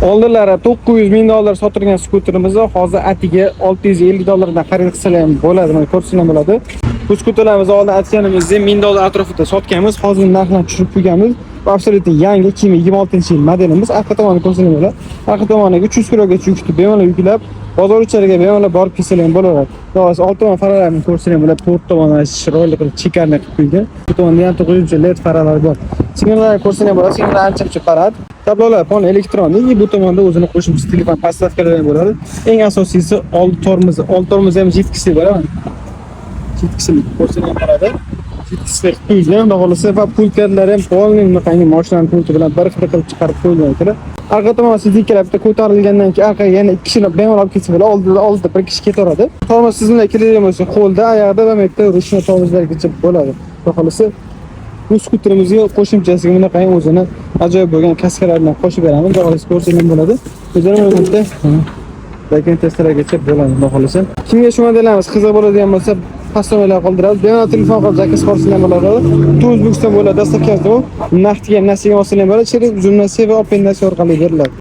Oldilari 900 ming dollar sotilgan skuterimizni hozir atiga 650 dollardan xarid qilsalar ham bo'ladi, mana ko'rsanglar bo'ladi. Bu skuterlarimizni oldin aytganimizdek 1000 dollar atrofida sotganmiz, hozir narxini tushirib qo'yganmiz. Bu absolyutni yangi 2026-yil modelimiz. Orqa tomoni ko'rsanglar bo'ladi. Orqa tomoniga 300 kilogacha yukni bemalol yuklab, bozor ichariga bemalol borib kelsalar ham bo'ladi. Xo'sh, old tomon faralarini ko'rsanglar bo'ladi. To'rt tomoni chiroyli qilib chekarni qilib qo'ygan. Bu tomonda ham qo'yiluvchi LED faralari bor. Signallarni ko'rsanglar bo'ladi. Signallar ancha parad. Tablolar fon elektronik, bu tomonda o'zini qo'shimcha telefon podstavkalari bo'ladi. Eng asosiysi old tormozi ham jitkisi bo'ladi. Jitkisini ko'rsanglar bo'ladi. Jitkisi quyilgan, xohlasa va pultlar ham polning maqangi mashinaning pulti bilan bir xil qilib chiqarib qo'yilgan ekan. Orqa tomon sizniklar bitta ko'tarilgandan keyin orqaga yana ikki kishini bemalol olib ketsa bo'ladi. Oldida bir kishi ketaveradi. Tormoz sizninglar keladigan bo'lsa, qo'lda, oyoqda va mekda ruchni tormozlargacha bo'ladi. Xohlasa bu skuterimizga qo'shimchasiga bunaqangi o'zini ajoyib bo'lgan kaskalardan qo'shib beramiz. Xohlasa ko'rsangiz bo'ladi. O'zlari bitta lekin testlargacha bo'ladi, xohlasa. Kimga shu modellarimiz qiziq bo'ladigan bo'lsa, pastda qoldiramiz. Bemalol telefon qilib zakaz qilsangiz bo'ladi. O'zbekiston bo'ladi, dastavkasi bu. Naqdga nasiga olsangiz bo'ladi. Через Jumnasiya va Open Nasiya orqali beriladi.